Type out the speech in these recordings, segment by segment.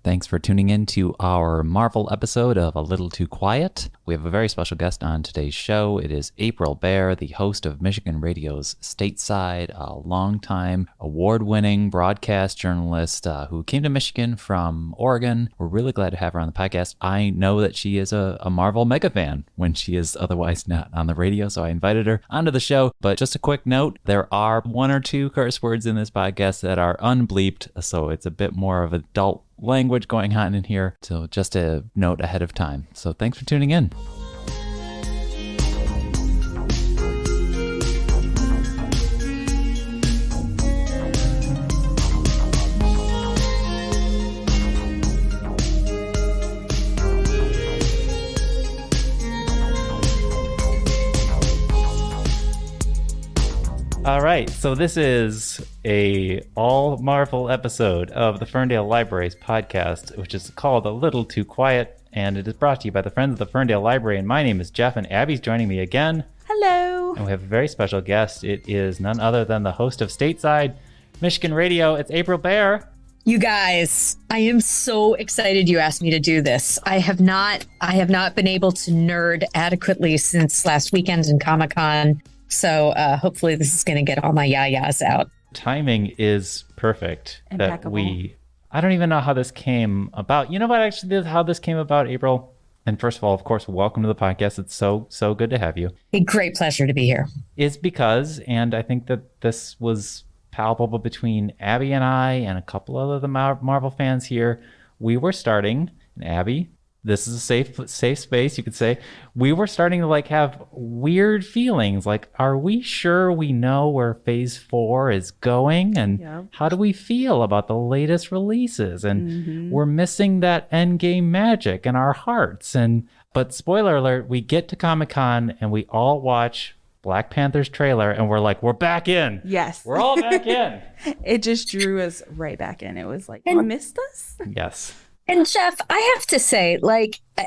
Thanks for tuning in to our Marvel episode of A Little Too Quiet. We have a very special guest on today's show. It is April Baer, the host of Michigan Radio's Stateside, a longtime award-winning broadcast journalist who came to Michigan from Oregon. We're really glad to have her on the podcast. I know that she is a Marvel mega fan when she is otherwise not on the radio, so I invited her onto the show. But just a quick note, there are one or two curse words in this podcast that are unbleeped, so it's a bit more of adult language going on in here. So just a note ahead of time. So thanks for tuning in. All right, so this is a all Marvel episode of the Ferndale Library's podcast, which is called A Little Too Quiet, and it is brought to you by the Friends of the Ferndale Library, and my name is Jeff, and Abby's joining me again. Hello. And we have a very special guest. It is none other than the host of Stateside, Michigan Radio. It's April Baer. You guys, I am so excited you asked me to do this. I have not been able to nerd adequately since last weekend in Comic-Con. So hopefully this is going to get all my yayas out. Timing is perfect. Impeccable. I don't even know how this came about. You know what, actually, how this came about, April? And first of all, of course, welcome to the podcast. It's so good to have you. A great pleasure to be here. Is because, and I think that this was palpable between Abby and I and a couple other the Marvel fans here, we were starting, and Abby, this is a safe space, you could say. We were starting to have weird feelings. Are we sure we know where Phase 4 is going? And How do we feel about the latest releases? And we're missing that endgame magic in our hearts. But spoiler alert, we get to Comic-Con and we all watch Black Panther's trailer and we're like, we're back in. Yes. We're all back in. It just drew us right back in. It was like, you missed us? Yes. And Jeff, I have to say,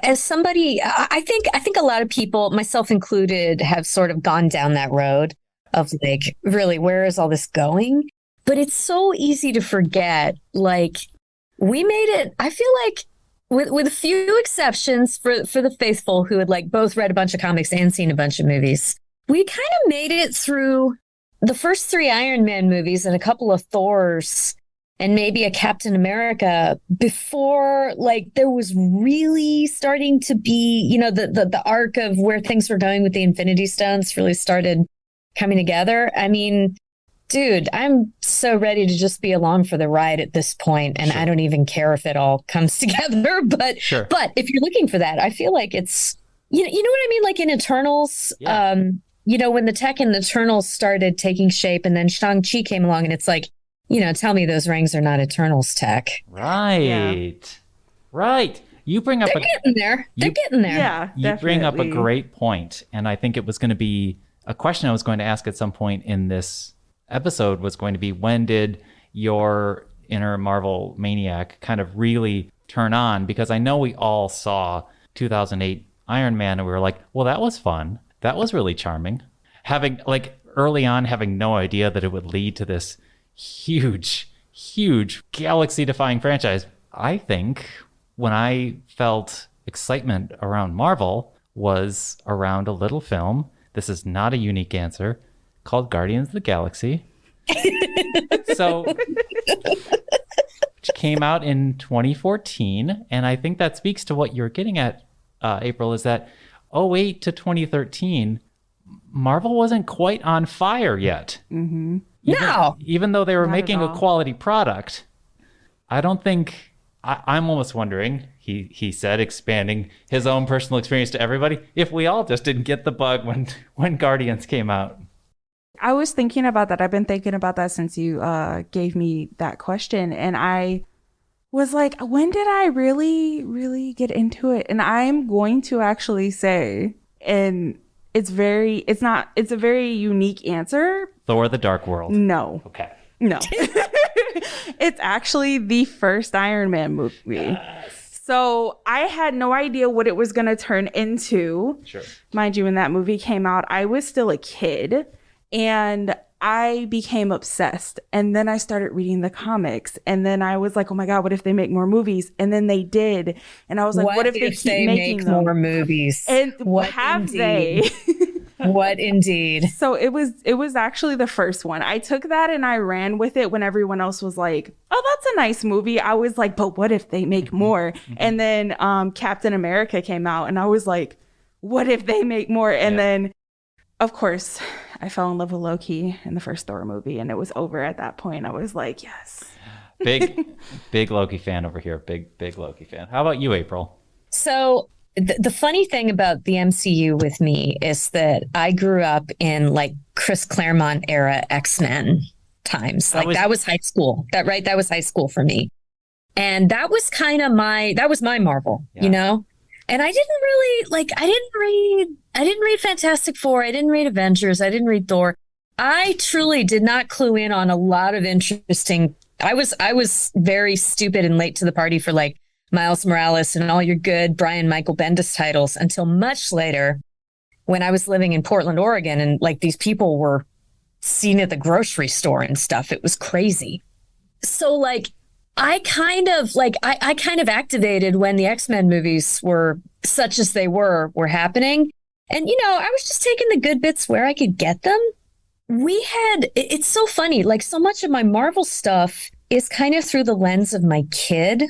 as somebody, I think a lot of people, myself included, have sort of gone down that road of really, where is all this going? But it's so easy to forget, we made it, I feel like, with a few exceptions for the faithful who had both read a bunch of comics and seen a bunch of movies, we kind of made it through the first 3 Iron Man movies and a couple of Thors and maybe a Captain America before there was really starting to be, the arc of where things were going with the Infinity Stones really started coming together. I mean, dude, I'm so ready to just be along for the ride at this point, and sure. I don't even care if it all comes together. But sure. But if you're looking for that, I feel like it's, you know what I mean? Like in Eternals, yeah. When the tech in Eternals started taking shape and then Shang-Chi came along and it's tell me those rings are not Eternals tech. Right. Yeah. Right. You bring up They're getting there. They're getting there. Yeah, you bring up a great point, and I think it was going to be a question I was going to ask at some point in this episode was going to be, when did your inner Marvel maniac kind of really turn on? Because I know we all saw 2008 Iron Man and we were like, well, that was fun. That was really charming. Having early on, having no idea that it would lead to this huge galaxy-defying franchise. I think when I felt excitement around Marvel was around a little film, this is not a unique answer, called Guardians of the Galaxy. Which came out in 2014, and I think that speaks to what you're getting at, April, is that 2008 to 2013, Marvel wasn't quite on fire yet. Mm-hmm. Even though they were making a quality product, I don't think, I'm almost wondering, he said, expanding his own personal experience to everybody, if we all just didn't get the bug when Guardians came out. I was thinking about that. I've been thinking about that since you gave me that question. And I was like, when did I really, really get into it? And I'm going to actually say, and it's a very unique answer. Thor: The Dark World. No. Okay. No. It's actually the first Iron Man movie. Yes. So I had no idea what it was going to turn into. Sure. Mind you, when that movie came out, I was still a kid. And I became obsessed. And then I started reading the comics. And then I was like, oh my God, what if they make more movies? And then they did. And I was like, what if they keep making make them? more movies? And What have indeed? they? What indeed? So it was actually the first one. I took that and I ran with it when everyone else was like, oh, that's a nice movie. I was like, but what if they make more? And then Captain America came out and I was like, what if they make more? And then, of course, I fell in love with Loki in the first Thor movie, and it was over at that point. I was like, yes. Big Loki fan over here. Big Loki fan. How about you, April? So the funny thing about the MCU with me is that I grew up in like Chris Claremont era X-Men times. Like that was high school. That was high school for me. And that was kind of my Marvel, you know? And I didn't really I didn't read Fantastic Four. I didn't read Avengers. I didn't read Thor. I truly did not clue in on a lot of interesting. I was very stupid and late to the party for like Miles Morales and all your good Brian Michael Bendis titles until much later when I was living in Portland, Oregon, and like these people were seen at the grocery store and stuff. It was crazy. So like I kind of activated when the X-Men movies were such as they were happening. And, you know, I was just taking the good bits where I could get them. It's so funny. Like so much of my Marvel stuff is kind of through the lens of my kid,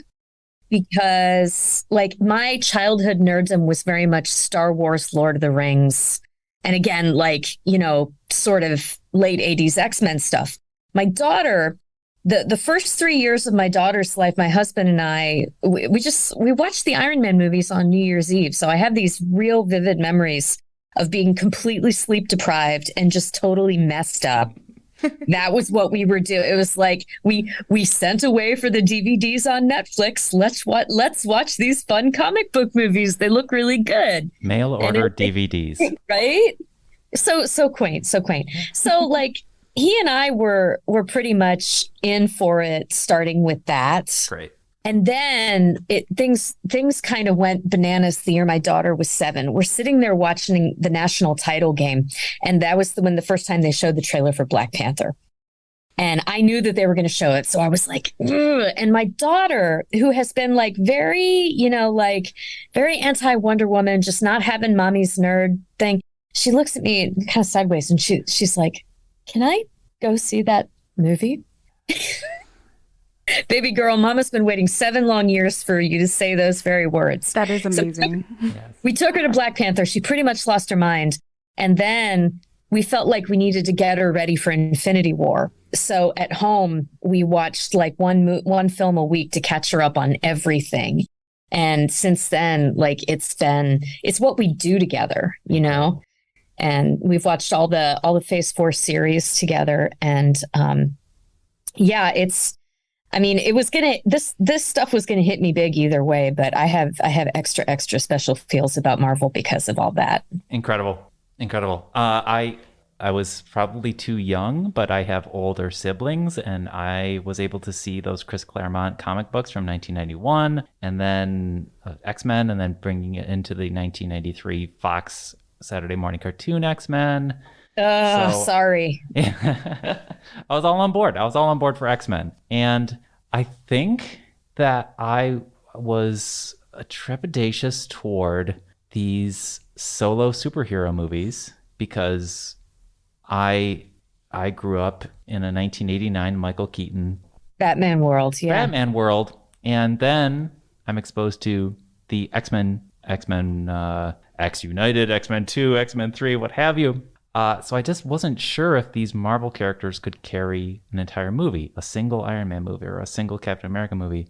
because like my childhood nerddom was very much Star Wars, Lord of the Rings. And again, like, you know, sort of late 80s X-Men stuff. My daughter, the first 3 years of my daughter's life, my husband and I, we watched the Iron Man movies on New Year's Eve. So I have these real vivid memories of being completely sleep deprived and just totally messed up. That was what we were doing. It was like we sent away for the DVDs on Netflix. Let's watch these fun comic book movies. They look really good. Mail order DVDs. Right? So quaint. So like he and I were pretty much in for it, starting with that. Great. And then things kind of went bananas the year my daughter was 7. We're sitting there watching the national title game. And that was the first time they showed the trailer for Black Panther. And I knew that they were going to show it. So I was like, ugh. And my daughter, who has been like very, you know, like very anti Wonder Woman, just not having mommy's nerd thing. She looks at me kind of sideways and she's like, can I go see that movie? Baby girl, mama's been waiting 7 long years for you to say those very words. That is amazing. So we took her to Black Panther. She pretty much lost her mind. And then we felt like we needed to get her ready for Infinity War. So at home, we watched like one film a week to catch her up on everything. And since then, like it's what we do together, you know? And we've watched all the Phase 4 series together. And this stuff was gonna hit me big either way, but I have extra special feels about Marvel because of all that. Incredible. I was probably too young, but I have older siblings, and I was able to see those Chris Claremont comic books from 1991, and then X-Men, and then bringing it into the 1993 Fox Saturday morning cartoon X-Men. Sorry. I was all on board for X-Men. And I think that I was trepidatious toward these solo superhero movies because I grew up in a 1989 Michael Keaton Batman world, and then I'm exposed to the X-Men, X United, X-Men 2, X-Men 3, what have you. So I just wasn't sure if these Marvel characters could carry an entire movie, a single Iron Man movie or a single Captain America movie.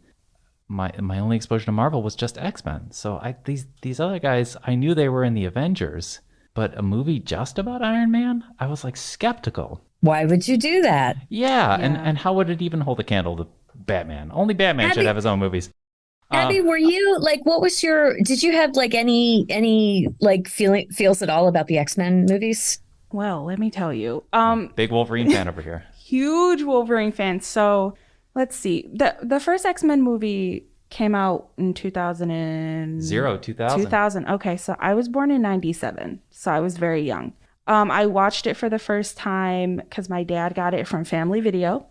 My only exposure to Marvel was just X-Men. So these other guys, I knew they were in the Avengers, but a movie just about Iron Man, I was like skeptical. Why would you do that? Yeah. And how would it even hold a candle to Batman? Only Batman should have his own movies. Abby, were you like, did you have like any like feels at all about the X-Men movies? Well, let me tell you. Big Wolverine fan over here. Huge Wolverine fan. So let's see. The first X-Men movie came out in 2000. 2000. Okay, so I was born in 97. So I was very young. I watched it for the first time because my dad got it from Family Video.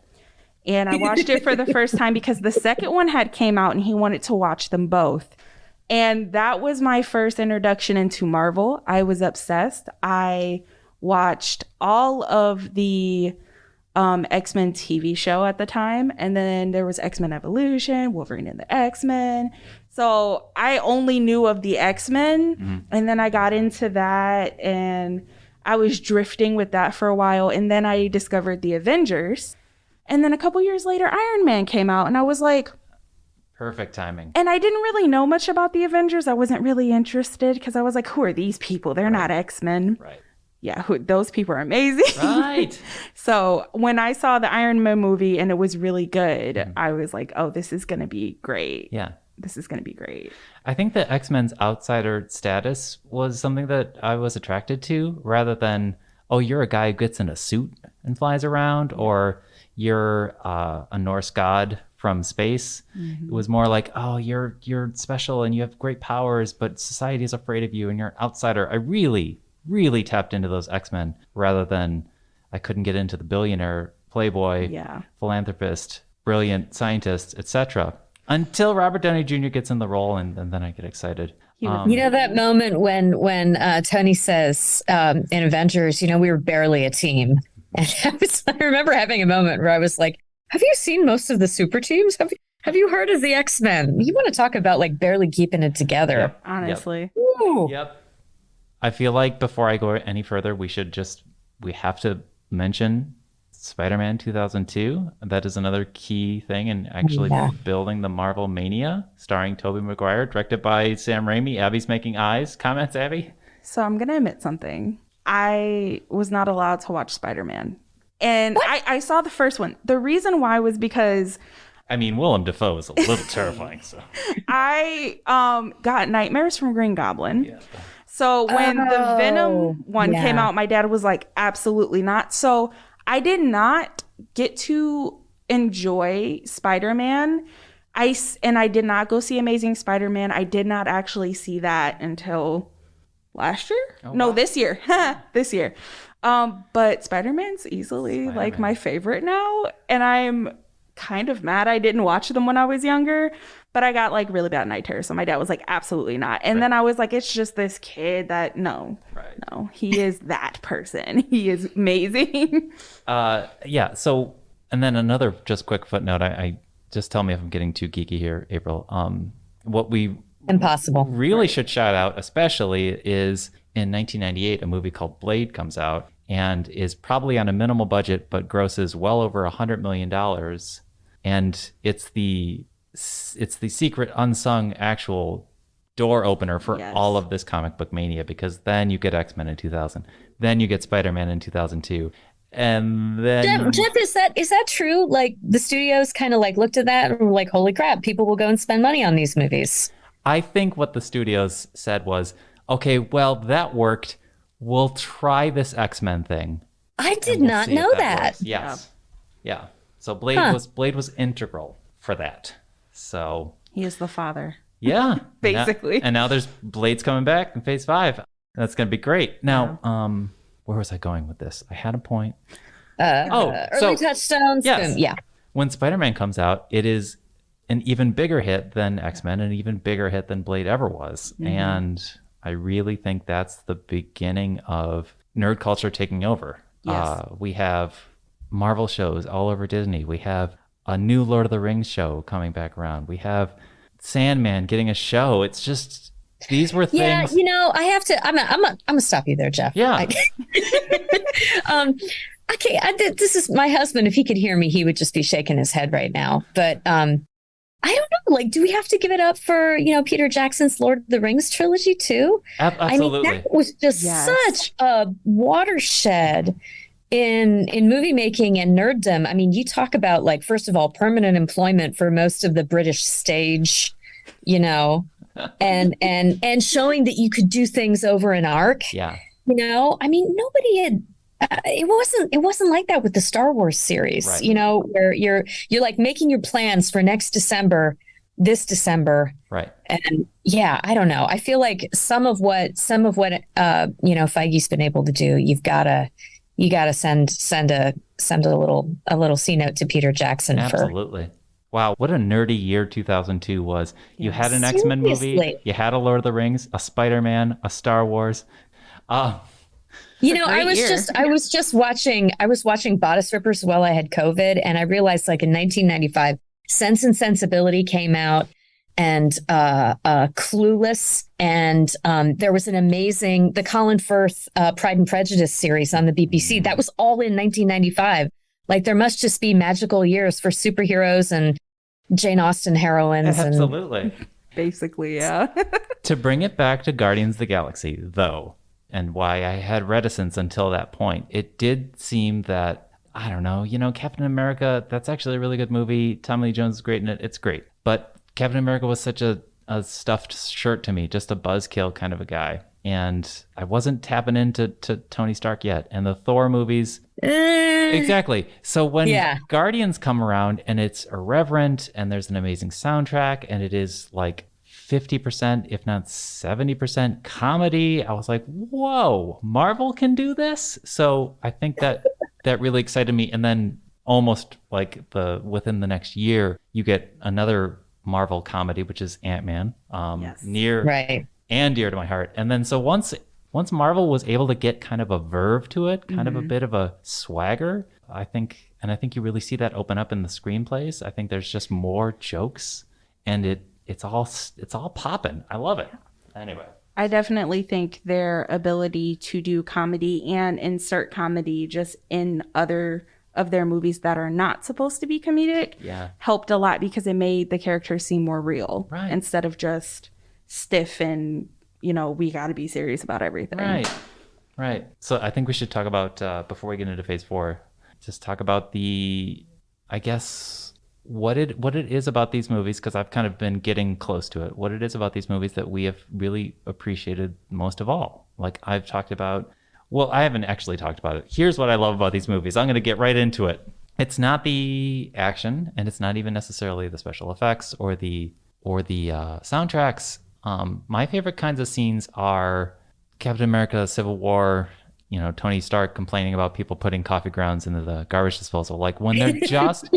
And I watched it for the first time because the second one had came out and he wanted to watch them both. And that was my first introduction into Marvel. I was obsessed. I watched all of the X-Men TV show at the time. And then there was X-Men Evolution, Wolverine and the X-Men. So I only knew of the X-Men. Mm-hmm. And then I got into that and I was drifting with that for a while. And then I discovered the Avengers. And then a couple years later, Iron Man came out and I was like... Perfect timing. And I didn't really know much about the Avengers. I wasn't really interested because I was like, who are these people? They're not X-Men. Right. Yeah, those people are amazing. Right. So when I saw the Iron Man movie and it was really good, I was like, oh, this is going to be great. Yeah. This is going to be great. I think that X-Men's outsider status was something that I was attracted to rather than, oh, you're a guy who gets in a suit and flies around, or you're a Norse god from space. Mm-hmm. It was more like, oh, you're special and you have great powers, but society is afraid of you and you're an outsider. I really, really tapped into those X-Men rather than I couldn't get into the billionaire, playboy, philanthropist, brilliant scientist, etc. Until Robert Downey Jr. gets in the role, and then I get excited. You know that moment when Tony says in Avengers, we were barely a team. And I remember having a moment where I was like, have you seen most of the super teams? Have you heard of the X-Men? You want to talk about like barely keeping it together. Yep. Honestly. Yep. Yep. I feel like before I go any further, we have to mention Spider-Man 2002. That is another key thing in actually building the Marvel Mania, starring Tobey Maguire, directed by Sam Raimi. Abby's making eyes. Comments, Abby? So I'm going to admit something. I was not allowed to watch Spider-Man. And I saw the first one. The reason why was because... I mean, Willem Dafoe is a little terrifying. So I got nightmares from Green Goblin. Yeah. So when the Venom one came out, my dad was like, absolutely not. So I did not get to enjoy Spider-Man. I did not go see Amazing Spider-Man. I did not actually see that until... last year? Oh, no, wow. This year. This year. But Spider-Man's easily like my favorite now. And I'm kind of mad I didn't watch them when I was younger, but I got like really bad night terrors. So my dad was like, absolutely not. And then I was like, it's just this kid that no, he is that person. He is amazing. Yeah. So, and then another just quick footnote. I just tell me if I'm getting too geeky here, April. What we Impossible. really should shout out, especially, is in 1998, a movie called Blade comes out and is probably on a minimal budget, but grosses well over $100 million. And it's the secret, unsung, actual door opener for all of this comic book mania, because then you get X-Men in 2000, then you get Spider-Man in 2002. And then Jeff, is that true? Like the studios kind of like looked at that and were like, holy crap, people will go and spend money on these movies. I think what the studios said was, okay, well, that worked. We'll try this X-Men thing. I did not know that. Yes. Yeah. So Blade was integral for that. So he is the father. Yeah. Basically. And now there's Blade's coming back in phase 5. That's going to be great. Now, where was I going with this? I had a point. Early touchdowns. Yes. Boom. Yeah. When Spider-Man comes out, it is an even bigger hit than X-Men, an even bigger hit than Blade ever was. Mm-hmm. And I really think that's the beginning of nerd culture taking over. Yes. We have Marvel shows all over Disney. We have a new Lord of the Rings show coming back around. We have Sandman getting a show. It's just, these were things. Yeah, I have to, I'm gonna stop you there, Jeff. Yeah. Okay, this is my husband. If he could hear me, he would just be shaking his head right now. But I don't know. Like, do we have to give it up for, Peter Jackson's Lord of the Rings trilogy too? Absolutely. I mean, that was just such a watershed in movie making and nerddom. I mean, you talk about, like, first of all, permanent employment for most of the British stage, and showing that you could do things over an arc. Yeah. I mean, nobody had. It wasn't like that with the Star Wars series, right. Where you're like making your plans for next December this December. Right. And yeah, I don't know. I feel like some of what Feige's been able to do, you gotta send a little C note to Peter Jackson. Absolutely. Wow, what a nerdy year 2002 was. You had an X-Men movie, you had a Lord of the Rings, a Spider-Man, a Star Wars. I was watching Bodice Rippers while I had COVID, and I realized like in 1995, Sense and Sensibility came out, and Clueless, and there was an amazing the Colin Firth Pride and Prejudice series on the BBC. That was all in 1995. Like there must just be magical years for superheroes and Jane Austen heroines. Absolutely. Basically, yeah. To bring it back to Guardians of the Galaxy, though, and why I had reticence until that point, it did seem that, I don't know, Captain America, that's actually a really good movie. Tommy Lee Jones is great in it. It's great. But Captain America was such a stuffed shirt to me, just a buzzkill kind of a guy. And I wasn't tapping into Tony Stark yet. And the Thor movies, exactly. So when Guardians come around and it's irreverent and there's an amazing soundtrack and it is like 50%, if not 70% comedy, I was like, whoa, Marvel can do this? So I think that really excited me. And then almost like within the next year, you get another Marvel comedy, which is Ant-Man, near and dear to my heart. And then so once Marvel was able to get kind of a verve to it, kind of a bit of a swagger, I think you really see that open up in the screenplays. I think there's just more jokes, and it's all popping. I love it. Anyway, I definitely think their ability to do comedy and insert comedy just in other of their movies that are not supposed to be comedic helped a lot, because it made the characters seem more real instead of just stiff and we got to be serious about everything. Right. So I think we should talk about before we get into phase 4, just talk about I guess what it is about these movies, because I've kind of been getting close to it, what it is about these movies that we have really appreciated most of all. Like I've talked about, well, I haven't actually talked about it. Here's what I love about these movies. I'm going to get right into it. It's not the action, and it's not even necessarily the special effects or the soundtracks. My favorite kinds of scenes are Captain America Civil War, Tony Stark complaining about people putting coffee grounds into the garbage disposal. Like when they're just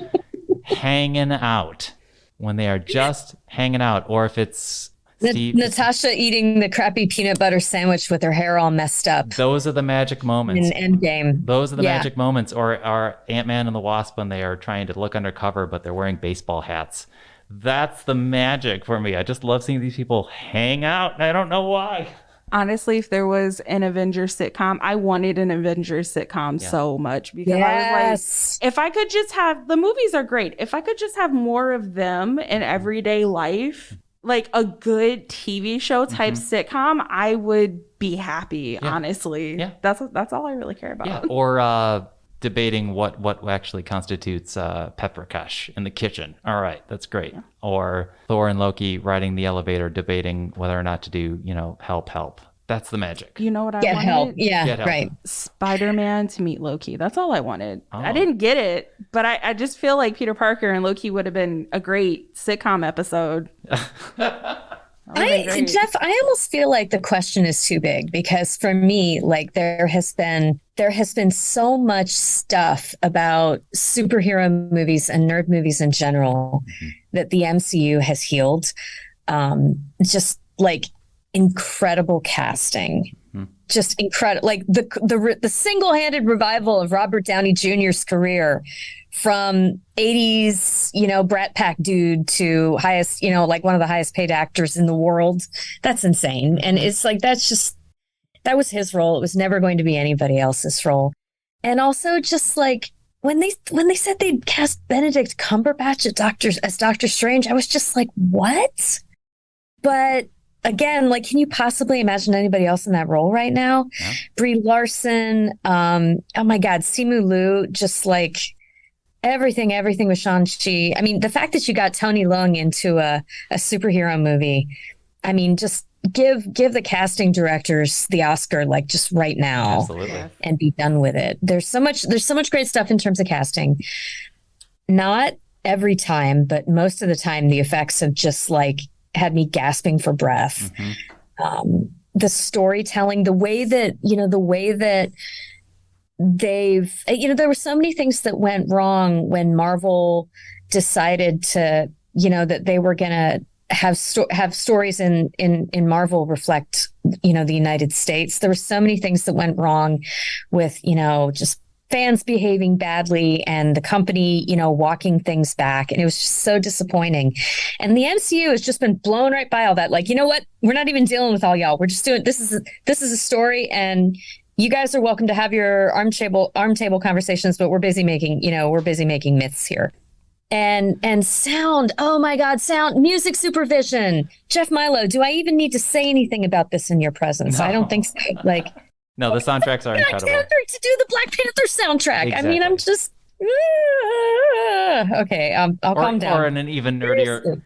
hanging out. When they are just hanging out, or if it's Natasha eating the crappy peanut butter sandwich with her hair all messed up. Those are the magic moments. In Endgame. Those are the magic moments. Or Ant-Man and the Wasp when they are trying to look undercover, but they're wearing baseball hats. That's the magic for me. I just love seeing these people hang out, and I don't know why. Honestly, if there was an Avengers sitcom, I wanted an Avengers sitcom so much, because I was like, if I could just have, the movies are great. If I could just have more of them in everyday life, like a good TV show type sitcom, I would be happy, honestly. Yeah. That's all I really care about. Yeah. Or debating what actually constitutes Peprakash in the kitchen. All right, that's great. Yeah. Or Thor and Loki riding the elevator debating whether or not to do, help. That's the magic. You know what I wanted? Help. Yeah, Get help. Right. Spider-Man to meet Loki. That's all I wanted. Oh. I didn't get it, but I just feel like Peter Parker and Loki would have been a great sitcom episode. Jeff, I almost feel like the question is too big, because for me, like there has been so much stuff about superhero movies and nerd movies in general that the MCU has healed. Just like incredible casting, just incredible. Like the single-handed revival of Robert Downey Jr.'s career, from 80s, Brat Pack dude to highest, like one of the highest paid actors in the world. That's insane. And it's like, that was his role. It was never going to be anybody else's role. And also just like when they said they'd cast Benedict Cumberbatch as Doctor Strange, I was just like, what? But again, like, can you possibly imagine anybody else in that role right now? Yeah. Brie Larson, oh my God, Simu Liu, just like everything with Shang-Chi. I mean, the fact that you got Tony Leung into a superhero movie, I mean, just give the casting directors the Oscar, like just right now. Absolutely. And be done with it. There's so much great stuff in terms of casting. Not every time, but most of the time the effects have just like had me gasping for breath. The storytelling, the way that they've, there were so many things that went wrong when Marvel decided to, that they were going to have stories in Marvel reflect, the United States. There were so many things that went wrong with, just fans behaving badly and the company, walking things back. And it was just so disappointing. And the MCU has just been blown right by all that. Like, you know what? We're not even dealing with all y'all. We're just doing, this is a story, and you guys are welcome to have your arm table conversations, but we're busy making myths here. And sound, oh my God, sound, music supervision. Jeff Milo, do I even need to say anything about this in your presence? No. I don't think so. Like, no, the soundtracks are incredible. To do the Black Panther soundtrack. Exactly. I mean, I'm just okay. I'll calm down. Or on an even nerdier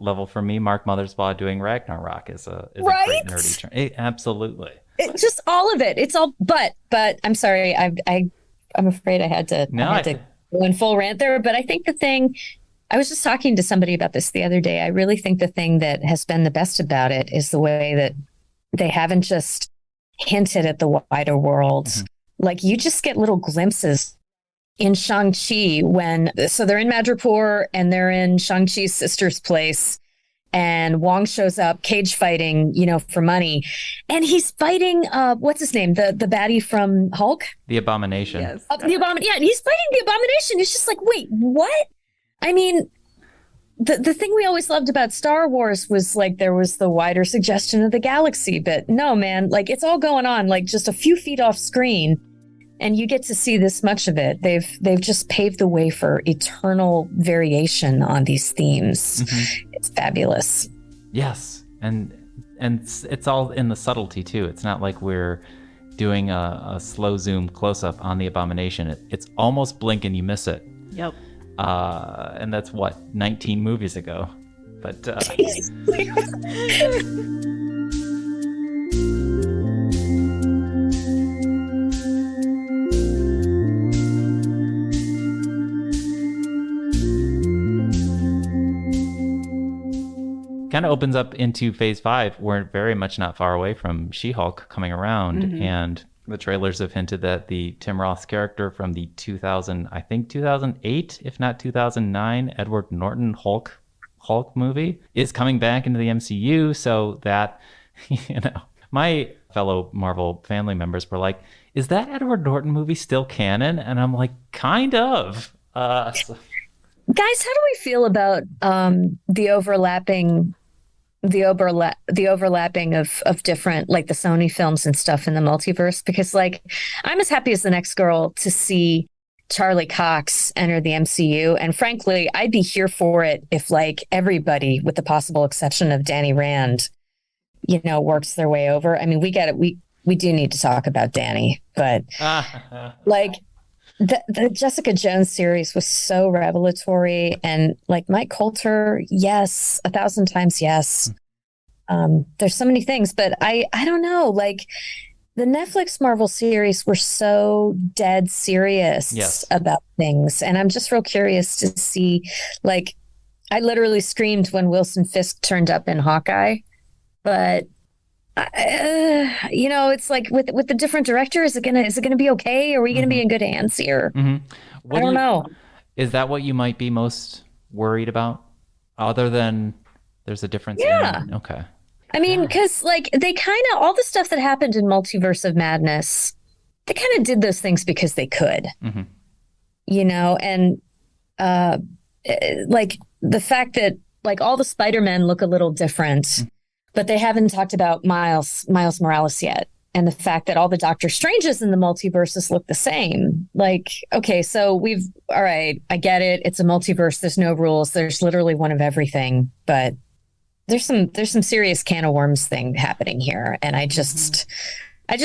level for me, Mark Mothersbaugh doing Ragnarok is a great nerdy term. Absolutely. It's just all of it. It's all, but I'm sorry. I'm afraid I had to go in full rant there. But I think I was just talking to somebody about this the other day. I really think the thing that has been the best about it is the way that they haven't just hinted at the wider world. Like, you just get little glimpses in Shang-Chi so they're in Madripoor and they're in Shang-Chi's sister's place, and Wong shows up cage fighting, for money. And he's fighting, what's his name? The baddie from Hulk? The Abomination. Yes. The Abomination. Yeah, he's fighting the Abomination. It's just like, wait, what? I mean, the thing we always loved about Star Wars was like there was the wider suggestion of the galaxy, but no, man, like it's all going on like just a few feet off screen, and you get to see this much of it. They've just paved the way for eternal variation on these themes. It's fabulous. Yes, and it's all in the subtlety too. It's not like we're doing a slow zoom close up on the Abomination. It's almost blink and you miss it. Yep. And that's 19 movies ago, but kind of opens up into phase 5. We're very much not far away from She-Hulk coming around, and the trailers have hinted that the Tim Roth character from the 2008, if not 2009, Edward Norton Hulk movie is coming back into the MCU. So that, my fellow Marvel family members were like, is that Edward Norton movie still canon? And I'm like, kind of. Guys, how do we feel about the overlapping of different, like the Sony films and stuff in the multiverse? Because like, I'm as happy as the next girl to see Charlie Cox enter the MCU. And frankly, I'd be here for it if like everybody, with the possible exception of Danny Rand, works their way over. I mean, we get it. We do need to talk about Danny, but like the Jessica Jones series was so revelatory, and like Mike Coulter, yes, 1,000 times yes. There's so many things, but I don't know, like the Netflix Marvel series were so dead serious about things, and I'm just real curious to see, like, I literally screamed when Wilson Fisk turned up in Hawkeye, but it's like with the different director, is it gonna be okay? Are we gonna be in good hands here? I don't know. Is that what you might be most worried about, other than there's a difference? Okay. I mean, because like they kind of, all the stuff that happened in Multiverse of Madness, they kind of did those things because they could, and like the fact that like all the Spider-Men look a little different. But they haven't talked about Miles Morales yet. And the fact that all the Doctor Stranges in the multiverses look the same. Like, okay, so all right, I get it. It's a multiverse. There's no rules. There's literally one of everything. But there's some serious can of worms thing happening here. And I just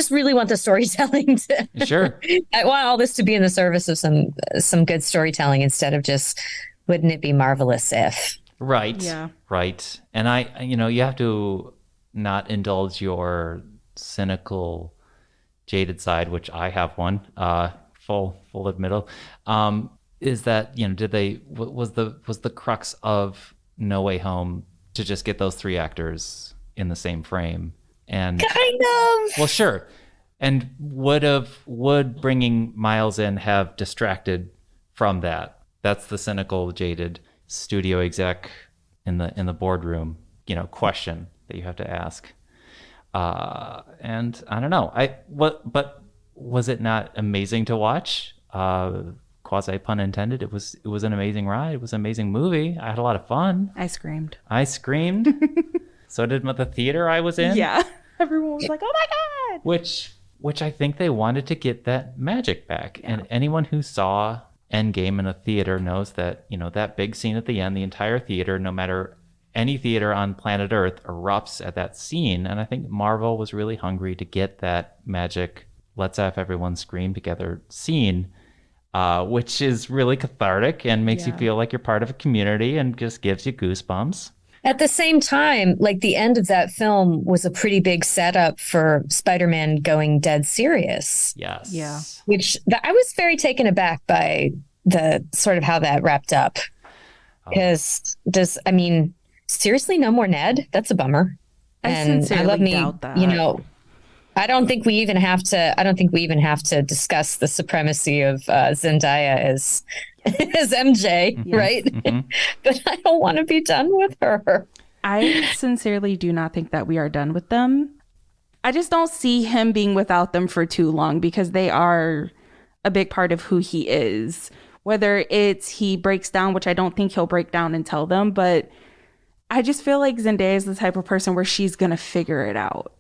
really want the storytelling to... Sure. I want all this to be in the service of some good storytelling instead of just, wouldn't it be marvelous if... Right. Yeah. Right. And you have to not indulge your cynical, jaded side, which I have one, full admittal. is that, did they was the crux of No Way Home to just get those three actors in the same frame? And Kind of. well, sure. And would bringing Miles in have distracted from that? That's the cynical, jaded studio exec in the boardroom, question that you have to ask. And I don't know. But was it not amazing to watch? Quasi pun intended. It was an amazing ride. It was an amazing movie. I had a lot of fun. I screamed. So did the theater I was in. Yeah. Everyone was like, "Oh my God." Which I think they wanted to get that magic back. Yeah. And anyone who saw Endgame in a theater knows that, that big scene at the end, the entire theater, no matter any theater on planet Earth, erupts at that scene. And I think Marvel was really hungry to get that magic, let's have everyone scream together scene, which is really cathartic and makes you feel like you're part of a community and just gives you goosebumps. At the same time, like the end of that film was a pretty big setup for Spider-Man going dead serious. Yes. Yeah. Which I was very taken aback by the sort of how that wrapped up. Because seriously, no more Ned? That's a bummer. I sincerely doubt that. I don't think we even have to discuss the supremacy of Zendaya as MJ, Mm-hmm. right? Mm-hmm. But I don't want to be done with her. I sincerely do not think that we are done with them. I just don't see him being without them for too long because they are a big part of who he is. Whether it's he breaks down, which I don't think he'll break down and tell them, but I just feel like Zendaya is the type of person where she's going to figure it out.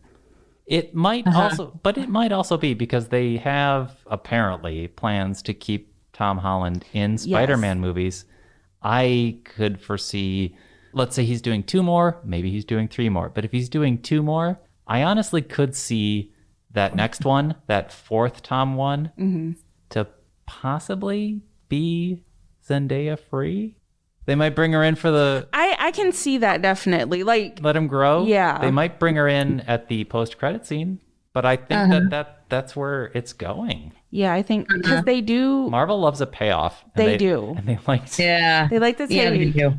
It might also be because they have apparently plans to keep Tom Holland in Spider-Man movies. I could foresee, let's say he's doing 2 more, maybe he's doing 3 more. But if he's doing 2 more, I honestly could see that next one, that 4th Tom one, to possibly be Zendaya free. They might bring her in for the... I can see that definitely. Like, let him grow. Yeah. They might bring her in at the post-credit scene, but I think that's where it's going. Yeah, I think because they do... Marvel loves a payoff. They do. And they like to... Yeah. They like to take... Yeah, they do.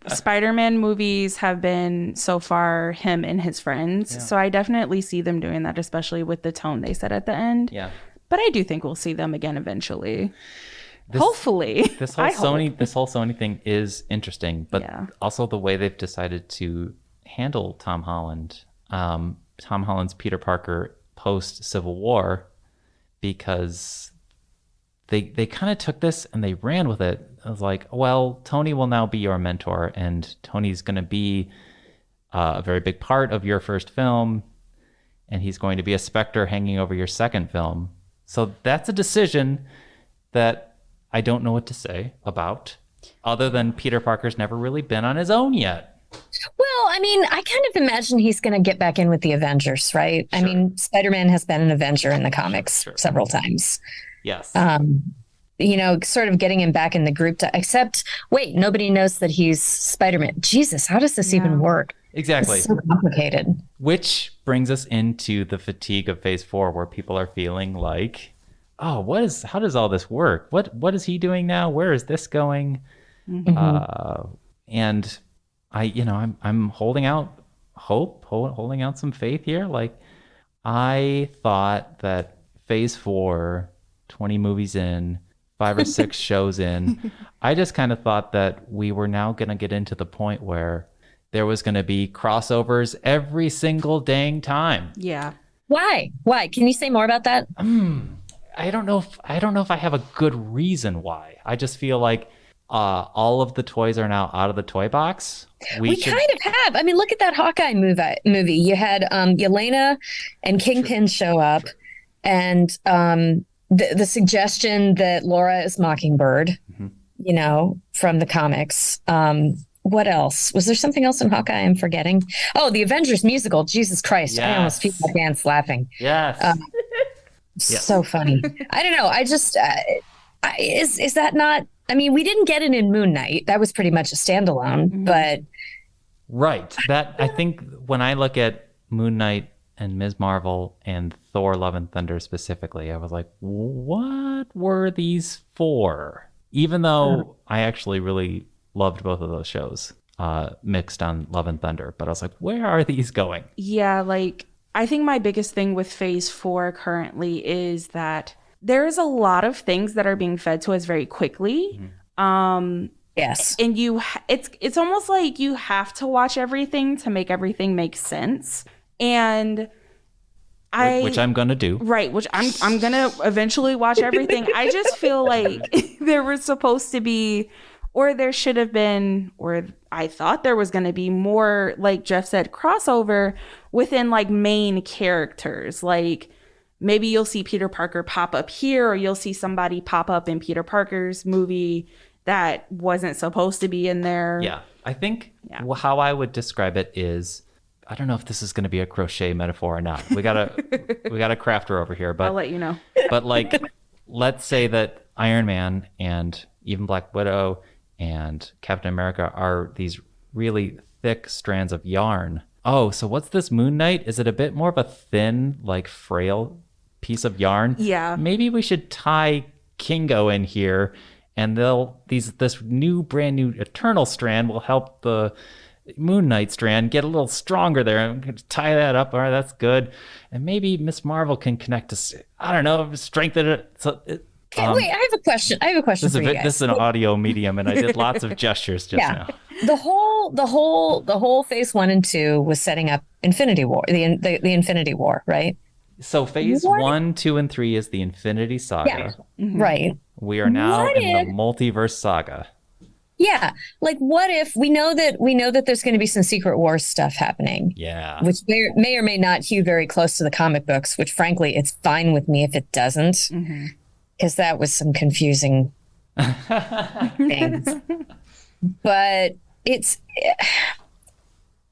Spider-Man movies have been, so far, him and his friends. Yeah. So I definitely see them doing that, especially with the tone they set at the end. Yeah. But I do think we'll see them again eventually. Hopefully. This whole Sony thing is interesting, but also the way they've decided to handle Tom Holland, Tom Holland's Peter Parker post Civil War, because they kind of took this and they ran with it. I was like, well, Tony will now be your mentor, and Tony's going to be a very big part of your first film, and he's going to be a specter hanging over your second film. So that's a decision that I don't know what to say about, other than Peter Parker's never really been on his own yet. Well, I kind of imagine he's going to get back in with the Avengers, right? Sure. Spider-Man has been an Avenger in the comics several times. Yes. Sort of getting him back in the group except, wait, nobody knows that he's Spider-Man. Jesus, how does this even work? Exactly. It's so complicated. Which brings us into the fatigue of Phase 4, where people are feeling like, oh, how does all this work? What is he doing now? Where is this going? Mm-hmm. And I'm holding out hope, holding out some faith here. Like, I thought that Phase 4, 20 movies in, 5 or 6 shows in, I just kind of thought that we were now going to get into the point where there was going to be crossovers every single dang time. Yeah. Why? Can you say more about that? I don't know if I have a good reason why. I just feel like all of the toys are now out of the toy box. We kind of have. Look at that Hawkeye movie. You had Yelena and Kingpin show up, and the suggestion that Laura is Mockingbird, from the comics. What else? Was there something else in Hawkeye I'm forgetting? Oh, the Avengers musical. Jesus Christ. Yes. I almost peed my pants laughing. Yes. So funny. I don't know. I just, is that not, we didn't get it in Moon Knight. That was pretty much a standalone, but. Right. That, I think when I look at Moon Knight and Ms. Marvel and Thor Love and Thunder specifically, I was like, what were these for? even though I actually really loved both of those shows, mixed on Love and Thunder. But I was like, where are these going? Yeah, like, I think my biggest thing with phase 4 currently is that there's a lot of things that are being fed to us very quickly. Yes. And it's almost like you have to watch everything to make everything make sense. And Which I'm gonna do. Right, which I'm gonna eventually watch everything. I just feel like there was supposed to be, or there should have been, or I thought there was gonna be more, like Jeff said, crossover within like main characters. Like maybe you'll see Peter Parker pop up here, or you'll see somebody pop up in Peter Parker's movie that wasn't supposed to be in there. Yeah, I think how I would describe it is, I don't know if this is going to be a crochet metaphor or not. We got a crafter over here, but I'll let you know. But like, let's say that Iron Man and even Black Widow and Captain America are these really thick strands of yarn. Oh, so what's this Moon Knight? Is it a bit more of a thin, like frail piece of yarn? Yeah. Maybe we should tie Kingo in here, and this brand new Eternal strand will help the Moon Knight strand get a little stronger there. I'm going to tie that up. All right, that's good. And maybe Miss Marvel can connect to, I don't know, strengthen it. So wait, I have a question. For you guys. This is an audio medium, and I did lots of gestures just now. The whole phase 1 and 2 was setting up Infinity War, the Infinity War, right? So phase 1, 2, and 3 is the Infinity Saga. Yeah, right. We are now in the multiverse saga. Yeah, like what if we know that there's going to be some Secret Wars stuff happening? Yeah, which may or may not hew very close to the comic books. Which, frankly, it's fine with me if it doesn't, because that was some confusing things. But it's,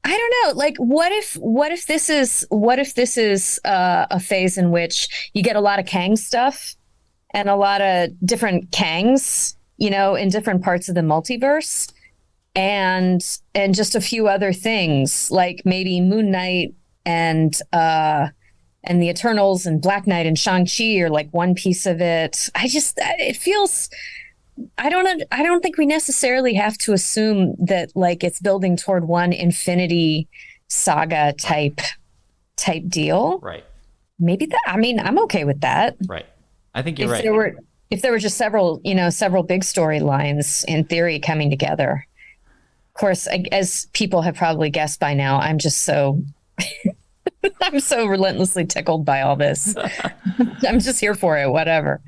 I don't know. Like, what if this is a phase in which you get a lot of Kang stuff and a lot of different Kangs, in different parts of the multiverse, and just a few other things, like maybe Moon Knight and the Eternals and Black Knight and Shang-Chi are like one piece of it. It feels, I don't think we necessarily have to assume that like it's building toward one Infinity Saga type deal. Right. Maybe I'm okay with that. Right. I think you're right. If there were just several big storylines in theory coming together. Of course, as people have probably guessed by now, I'm just so I'm so relentlessly tickled by all this. I'm just here for it, whatever.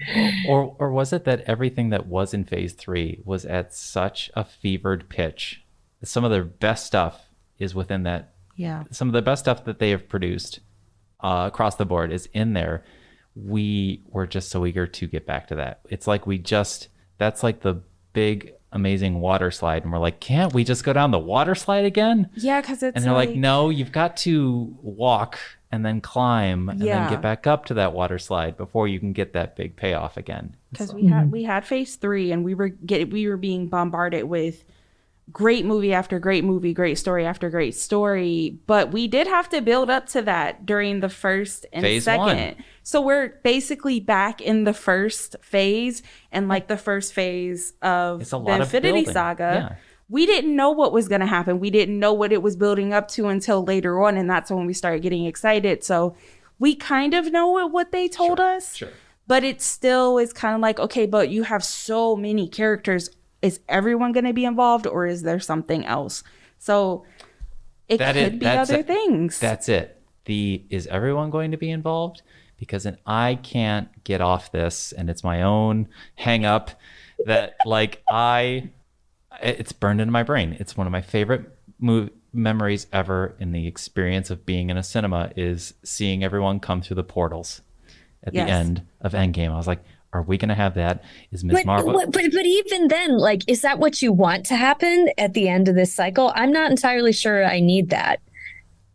Or was it that everything that was in phase 3 was at such a fevered pitch? Some of their best stuff is within that. Yeah. Some of the best stuff that they have produced across the board is in there. We were just so eager to get back to that. It's like that's like the big, amazing water slide. And we're like, can't we just go down the water slide again? Yeah, because it's, and they're like, no, you've got to walk and then climb and then get back up to that water slide before you can get that big payoff again. Because we had phase 3, and we were being bombarded with great movie after great movie, great story after great story, but we did have to build up to that during the first and phase second. 1. So we're basically back in the first phase, and like the first phase of the Infinity Saga. Yeah. We didn't know what was going to happen. We didn't know what it was building up to until later on, and that's when we started getting excited. So we kind of know what they told us, but it still is kind of like, okay, but you have so many characters. Is everyone going to be involved, or is there something else? So it could be other things. That's it. Is everyone going to be involved? Because I can't get off this, and it's my own hang up that like it's burned into my brain. It's one of my favorite memories ever in the experience of being in a cinema is seeing everyone come through the portals at the end of Endgame. I was like, are we going to have that? Is Miss Marvel? But even then, like, is that what you want to happen at the end of this cycle? I'm not entirely sure I need that.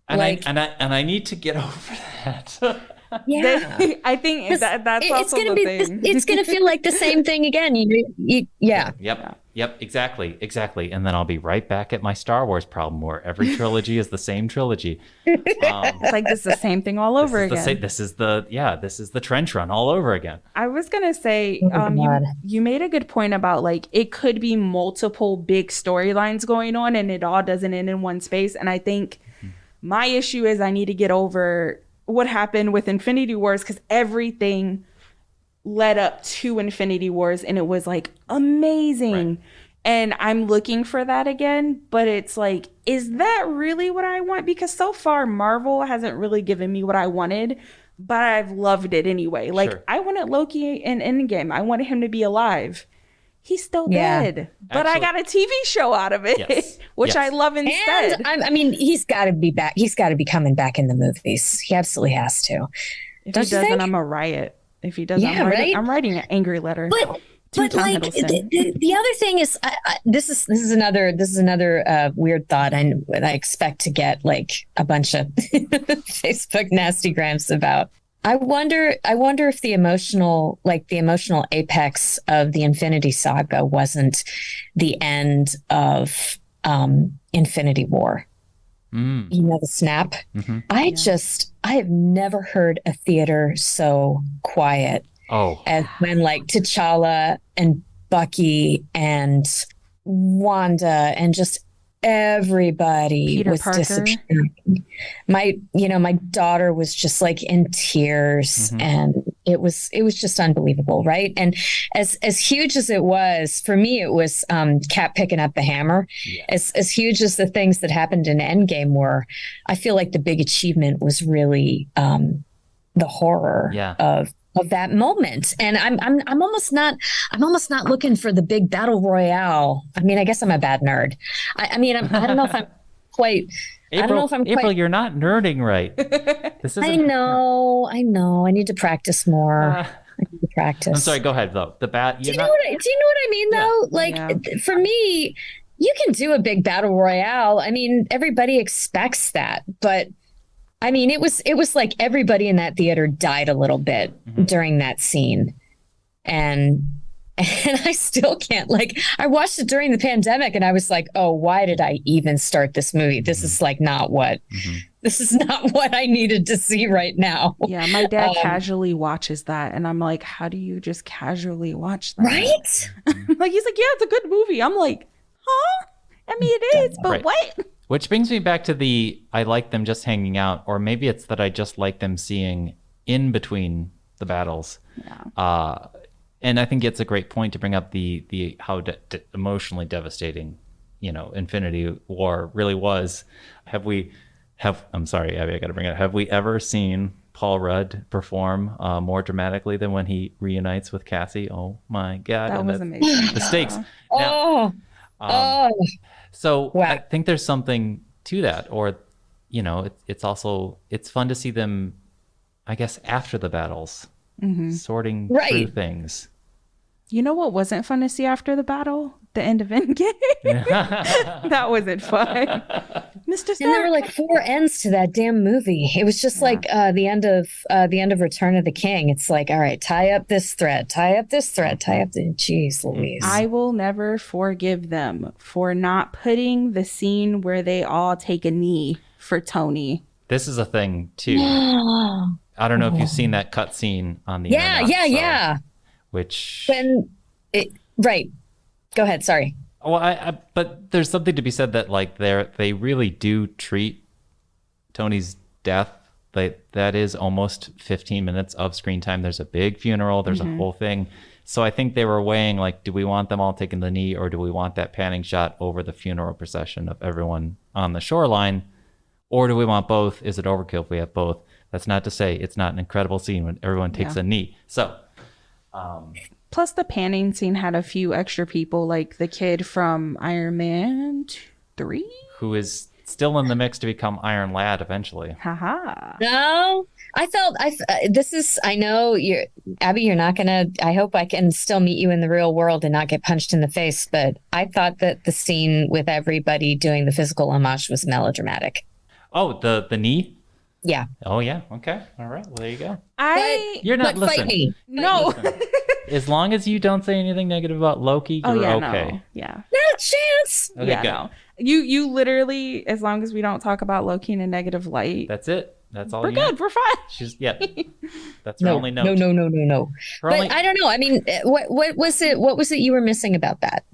And I need to get over that. Yeah, I think that's also the thing. It's going to feel like the same thing again. Yep. Yep, exactly. And then I'll be right back at my Star Wars problem where every trilogy is the same trilogy. It's like this is the same thing all over again. This is the trench run all over again. I was gonna say, Oh my God. you made a good point about like it could be multiple big storylines going on, and it all doesn't end in one space. And I think my issue is I need to get over what happened with Infinity Wars, because everything led up to Infinity Wars and it was like amazing. Right. And I'm looking for that again, but it's like, is that really what I want? Because so far Marvel hasn't really given me what I wanted, but I've loved it anyway. Like sure. I wanted Loki in Endgame. I wanted him to be alive. He's still dead, but actually, I got a TV show out of it, yes. which I love instead. And I mean, he's got to be back. He's got to be coming back in the movies. He absolutely has to. If he doesn't, I'm a riot. If he doesn't, I'm writing an angry letter. But like the other thing is, this is another weird thought, and I expect to get like a bunch of Facebook nasty grams about. I wonder if the emotional apex of the Infinity Saga wasn't the end of Infinity War. You know, the snap. Mm-hmm. I have never heard a theater so quiet as when like T'Challa and Bucky and Wanda and just everybody Peter was Parker. disappearing. My daughter was just like in tears, and it was just unbelievable, right? And as huge as it was for me, it was Cap picking up the hammer. Yeah. As huge as the things that happened in Endgame were, I feel like the big achievement was really the horror of that moment. And I'm almost not looking for the big battle royale. I mean, I guess I'm a bad nerd. I don't know if I'm quite. April, you're not nerding right. I know. I need to practice more. I need to practice. I'm sorry. Go ahead though. Do you know what I mean though? Like for me, you can do a big battle royale. I mean, everybody expects that, but I mean, it was like everybody in that theater died a little bit during that scene. And I still can't, like, I watched it during the pandemic and I was like, oh, why did I even start this movie? This is like this is not what I needed to see right now. Yeah, my dad casually watches that. And I'm like, how do you just casually watch that? Right? Like, he's like, yeah, it's a good movie. I'm like, huh? I mean, it is, but what? Which brings me back to I like them just hanging out, or maybe it's that I just like them seeing in between the battles. Yeah. And I think it's a great point to bring up the how emotionally devastating, Infinity War really was. I'm sorry, Abby, I got to bring it up. Have we ever seen Paul Rudd perform more dramatically than when he reunites with Cassie? Oh my God. That was amazing. The stakes. Now, So wow. I think there's something to that, or, it's fun to see them, I guess, after the battles, sorting through things. You know what wasn't fun to see after the battle? The end of Endgame. That wasn't fun. Mr. Stark. And there were like 4 ends to that damn movie. It was just like the end of Return of the King. It's like, all right, tie up this thread, jeez Louise. I will never forgive them for not putting the scene where they all take a knee for Tony. This is a thing too. I don't know if you've seen that cut scene on the internet. Yeah. Which right. Go ahead. Sorry. Well, but there's something to be said that like they really do treat Tony's death. That is almost 15 minutes of screen time. There's a big funeral. There's a whole thing. So I think they were weighing like, do we want them all taking the knee, or do we want that panning shot over the funeral procession of everyone on the shoreline, or do we want both? Is it overkill if we have both? That's not to say it's not an incredible scene when everyone takes a knee. So. Plus, the panning scene had a few extra people, like the kid from Iron Man 3, who is still in the mix to become Iron Lad eventually. Haha. No, I know you're, Abby, you're not gonna. I hope I can still meet you in the real world and not get punched in the face. But I thought that the scene with everybody doing the physical homage was melodramatic. Oh, the knee. Yeah. Oh yeah. Okay. All right. Well, there you go. You're not listening. No. As long as you don't say anything negative about Loki, you're okay. No. Yeah. No chance. Okay, Yeah, good. no. You literally, as long as we don't talk about Loki in a negative light, That's it. That's all we're you good. need. We're fine. That's her only note. No. Her But only- I don't know. I mean, what was it? What was it you were missing about that?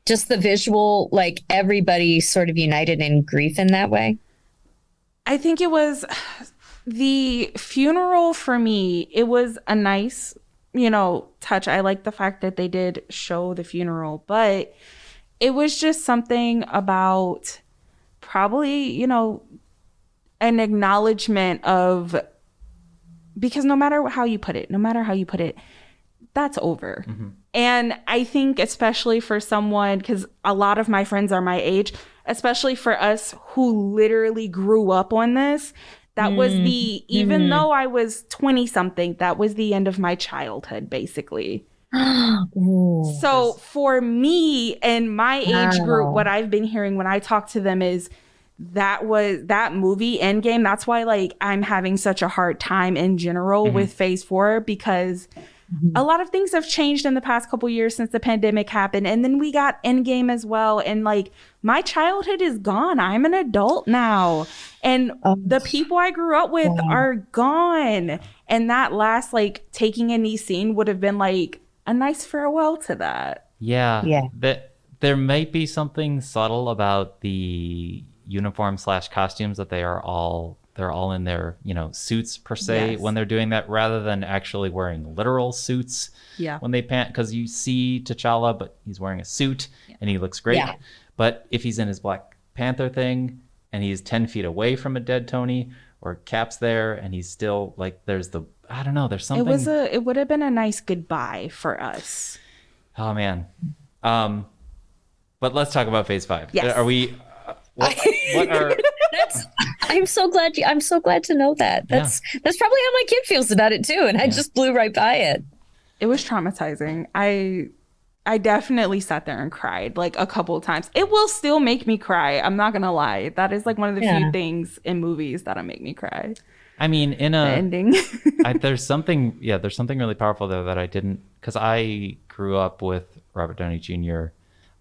Just the visual, like everybody sort of united in grief in that way. I think it was the funeral for me. It was a nice, touch. I like the fact that they did show the funeral, but it was just something about probably, an acknowledgement of, because no matter how you put it, that's over. Mm-hmm. And I think especially for someone, because a lot of my friends are my age, especially for us who literally grew up on this, that was even though I was 20 something, that was the end of my childhood, basically. Ooh. So for me and my age group, what I've been hearing when I talk to them is that movie Endgame. That's why like I'm having such a hard time in general with Phase 4, because a lot of things have changed in the past couple years since the pandemic happened. And then we got Endgame as well. And like my childhood is gone. I'm an adult now. And the people I grew up with are gone. And that last like taking a knee scene would have been like a nice farewell to that. Yeah. There might be something subtle about the uniform / costumes that they're all in their suits per se when they're doing that, rather than actually wearing literal suits when they pant, because you see T'Challa but he's wearing a suit and he looks great. But if he's in his Black Panther thing and he's 10 feet away from a dead Tony, or Cap's there and he's still like, there's something. It would have been a nice goodbye for us. Oh man. But let's talk about Phase 5. Yes. Are we what are I'm so glad to know that. That's probably how my kid feels about it too, and I just blew right by it. It was traumatizing. I definitely sat there and cried like a couple of times. It will still make me cry. I'm not gonna lie. That is like one of the few things in movies that'll make me cry. I mean, in a the ending. there's something really powerful there that I didn't, because I grew up with Robert Downey Jr.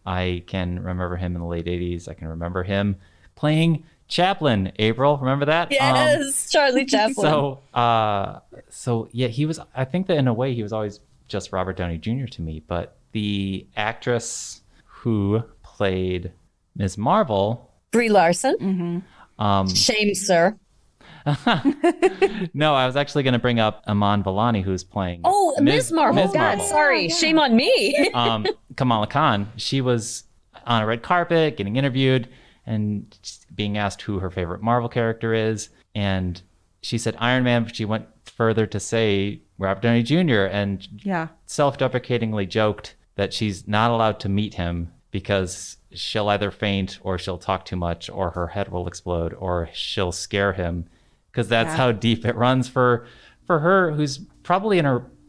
I can remember him in the late 80s. I can remember him playing Chaplin. April, remember that? Yes, Charlie Chaplin. So yeah, he was, I think that in a way he was always just Robert Downey Jr. to me, but the actress who played Ms. Marvel, Brie Larson. Shame, sir. No, I was actually going to bring up Iman Vellani, who's playing Ms. Marvel. Ms. God, Marvel. sorry. Shame on me. Kamala Khan. She was on a red carpet getting interviewed and being asked who her favorite Marvel character is, and she said Iron Man, but she went further to say Robert Downey Jr. and self-deprecatingly joked that she's not allowed to meet him because she'll either faint or she'll talk too much or her head will explode or she'll scare him, because that's how deep it runs for her, who's probably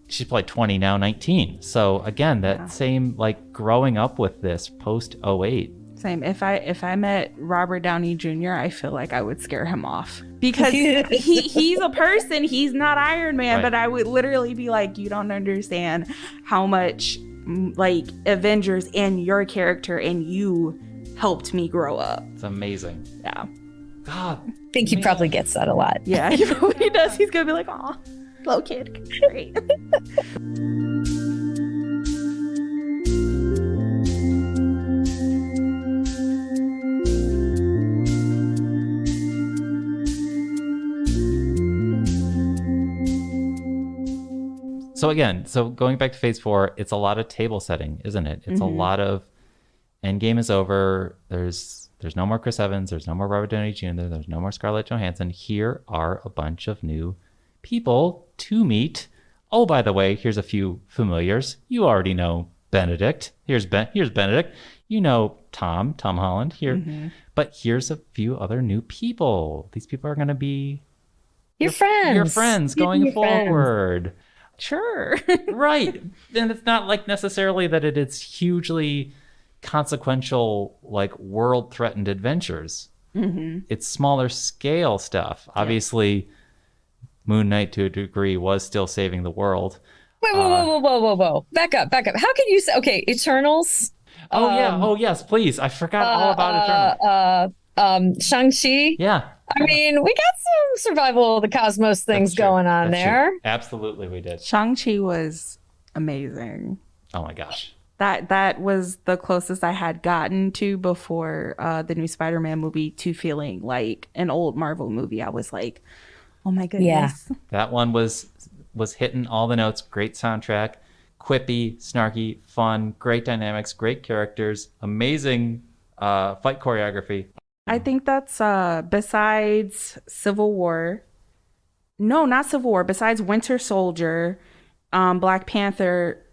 she's probably 20 now, 19. So again, that same like growing up with this post 08. Same. If I met Robert Downey Jr., I feel like I would scare him off, because he's a person. He's not Iron Man, Right. but I would literally be like, you don't understand how much like Avengers and your character and you helped me grow up. It's amazing. Yeah. God. I think he probably gets that a lot. Yeah, he probably does. He's gonna be like, "Aw, little kid, great." So going back to Phase 4, it's a lot of table setting, isn't it? It's a lot of Endgame is over. There's no more Chris Evans. There's no more Robert Downey Jr. There's no more Scarlett Johansson. Here are a bunch of new people to meet. Oh, by the way, here's a few familiars. You already know Benedict. Here's Benedict. You know Tom Holland here. But here's a few other new people. These people are going to be Your friends. your friends going Your friends. forward. Sure. Right. And it's not like necessarily that it's hugely consequential, like world threatened adventures. It's smaller scale stuff. Obviously, Moon Knight to a degree was still saving the world. Wait, whoa. Back up. How can you say, okay, Eternals? Oh yes, please. I forgot all about Eternals. Shang-Chi. Yeah. I mean, we got some survival of the cosmos things going on there. True. Absolutely, we did. Shang-Chi was amazing. Oh my gosh. That was the closest I had gotten to before the new Spider-Man movie to feeling like an old Marvel movie. I was like, oh my goodness. Yeah. That one was hitting all the notes. Great soundtrack, quippy, snarky, fun, great dynamics, great characters, amazing fight choreography. I think that's besides Civil War. No, not Civil War. Besides Winter Soldier, Black Panther,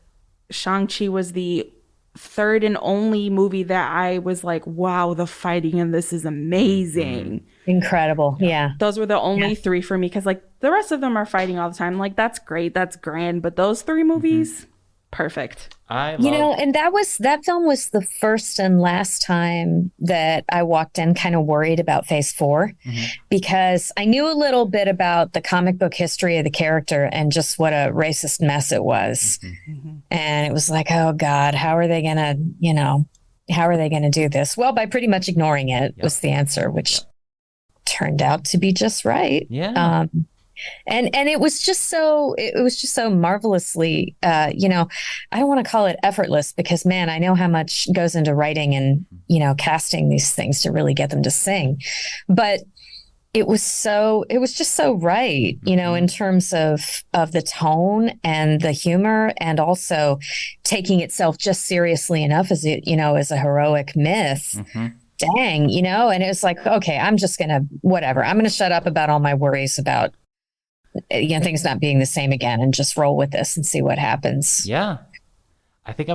Shang-Chi was the third and only movie that I was like, wow, the fighting in this is amazing. Incredible. Yeah. Those were the only three for me because like the rest of them are fighting all the time. Like, that's great. That's grand. But those three movies, perfect. And that film was the first and last time that I walked in kind of worried about Phase 4 because I knew a little bit about the comic book history of the character and just what a racist mess it was. And it was like, oh God, how are they gonna do this? Well, by pretty much ignoring it was the answer, which turned out to be just right. Yeah. And it was just so marvelously, I don't want to call it effortless because, man, I know how much goes into writing and, casting these things to really get them to sing. But it was just so right, in terms of the tone and the humor and also taking itself just seriously enough as as a heroic myth. Dang, and it was like, okay, I'm just going to shut up about all my worries about things not being the same again and just roll with this and see what happens. Yeah. I think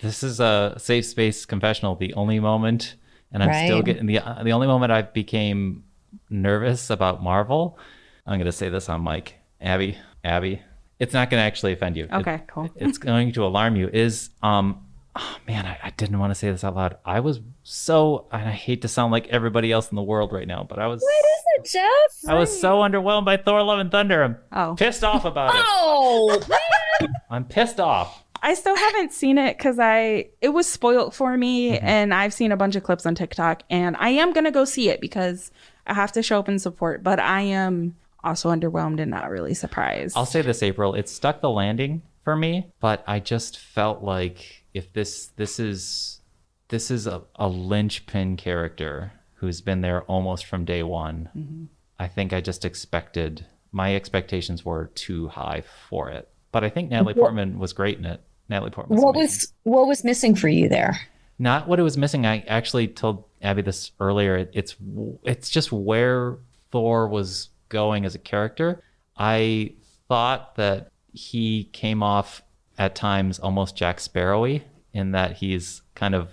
this is a safe space confessional. The only moment, and I'm still getting the only moment I became nervous about Marvel, I'm going to say this on mic, Abby, it's not going to actually offend you. Okay, cool. It's going to alarm you is, oh man, I didn't want to say this out loud. I was so, and I hate to sound like everybody else in the world right now, but I was. What is it, Jeff? I was so underwhelmed by Thor: Love and Thunder. I'm pissed off about it. Oh, man. I'm pissed off. I still haven't seen it because it was spoiled for me, and I've seen a bunch of clips on TikTok, and I am gonna go see it because I have to show up and support. But I am also underwhelmed and not really surprised. I'll say this, April, it stuck the landing for me, but I just felt like if this is a linchpin character who's been there almost from day one, I think I just my expectations were too high for it. But I think Natalie Portman was great in it. Natalie Portman. What was missing for you there? Not what it was missing. I actually told Abby this earlier. It's just where Thor was going as a character. I thought that he came off at times almost Jack Sparrow-y in that he's kind of